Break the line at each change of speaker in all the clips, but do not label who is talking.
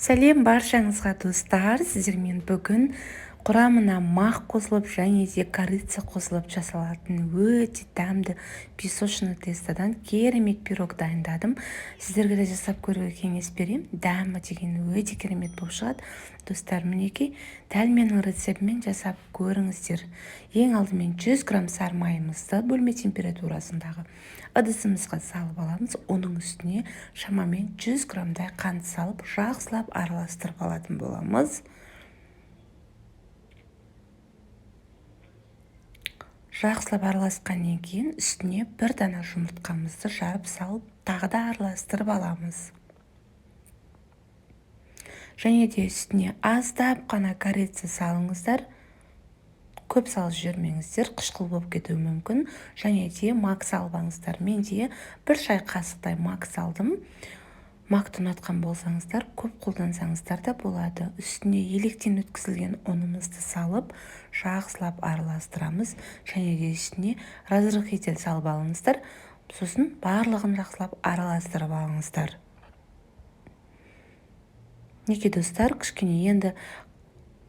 Сәлем баршаңызға достар, сіздермен бүгін құрамына мақ қосылып және де корица қосылып жасалатын өте дәмді песочный тестадан керемет пирог дайындадым. Сіздерге де жасап көруге кеңес беремін. Дәмі деген өте керемет болып шығады. Достар, мінекей дәл менің рецептімен жасап көріңіздер. Ең алдымен 100 грамм сары майымызды бөлме температурасындағы ыдысымызға салып аламыз. Оның үстіне шамамен 100 граммдай қант салып, жақсылап араластырып алатын боламыз. Жақсылап араласқаннан кейін үстіне бір дана жұмыртқамызды жарып салып, тағы да араластырып аламыз. Және де үстіне аздап қана корица салыңыздар. Көп салып жібермеңіздер, қышқыл болып кетуі мүмкін. Және де мак салбаңыздар. Мен де бір шай қасықтай мак салдым. Макты ұнатқан болсаңыздар, көп қолдансаңыздар да болады. Үстіне електен өткізілген ұнымызды салып, жақсылап араластырамыз. Және де үстіне разрыхитель салып алыңыздар. Сосын барлығын жақсылап араластырып алыңыздар. Неке достар, кішкене енді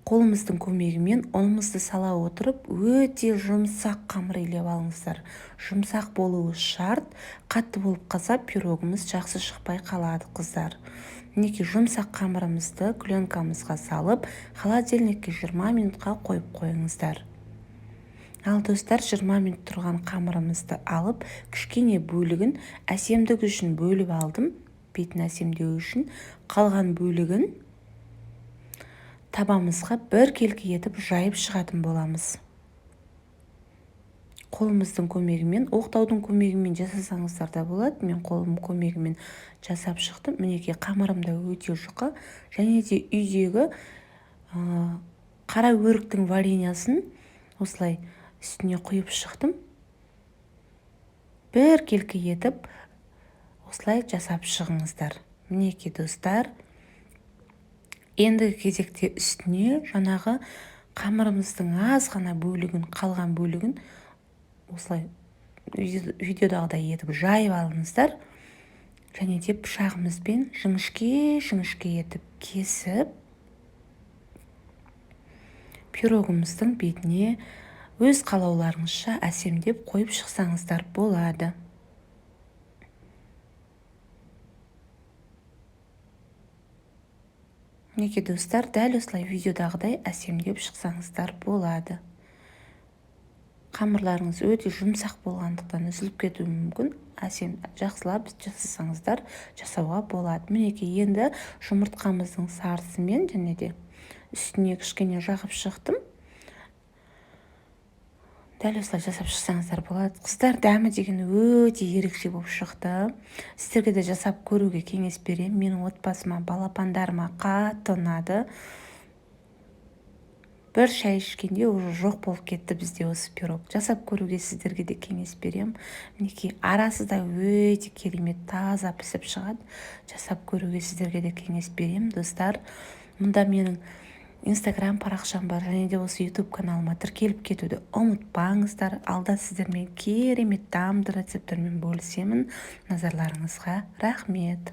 қолымыздың көмегімен ұнымызды сала отырып, өте жұмсақ қамыр илеп алыңыздар. Жұмсақ болуы шарт, қатты болып қалса пирогымыз жақсы шықпай қалады, қыздар. Неке жұмсақ қамырымызды пленкамызға салып, холодильникке 20 минутқа қойып қойыңыздар. Ал достар, 20 минут тұрған қамырымызды алып, кішкене бөлігін әсемдік үшін бөліп алдым. Бетін әсемдеу үшін қалған бөлігін табамызға бір келкі етіп жайып шығатын боламыз. Қолымыздың көмегімен, оқтаудың көмегімен жасасаңыздар да болады. Мен қолым көмегімен жасап шықтым. Мінекей қамырымда өте жұқа, және де үйдегі қара өріктің вареньясын осылай үстіне құйып шықтым. Бір келкі етіп осылай жасап шығыңыздар. Мінекей достар, ендігі кезекте үстіне жаңағы қамырымыздың аз ғана бөлігін, қалған бөлігін осылай видеодағыдай етіп жайып алыңыздар. Және де пышағымызбен жіңішке етіп кесіп, пирогымыздың бетіне өз қалауларыңызша әсемдеп қойып шықсаңыздар болады. Неке достар, дәл осылай видеодағыдай әсемдеп шықсаңыздар болады. Қамырларыңыз өте жұмсақ болғандықтан үзіліп кетуі мүмкін. Әсем жақсылап жасасаңыздар жасауға болады. Мінекей енді жұмыртқамыздың сарысымен және де үстіне кішкене жағып шықтым. Дәл осылай жасап шықсаңыздар болады. Қыздар, дәмі деген өте ерекше болып шықты. Сіздерге де жасап көруге кеңес беремін. Менің отбасыма, балапандарыма қатты ұнады. Бір шай ішкенде уже жоқ болып кетті бізде осы пирог. Жасап көруге сіздерге де кеңес беремін. Мінекей арасы да өте керемет, таза пісіп шығады. Жасап көруге сіздерге де кеңес беремін, достар. Мұнда менің Instagram парақшам бар, және де осы YouTube каналыма тіркеліп кетуді ұмытпаңыздар. Алда сіздермен керемет дәмді рецептермен бөлісемін. Назарларыңызға рахмет.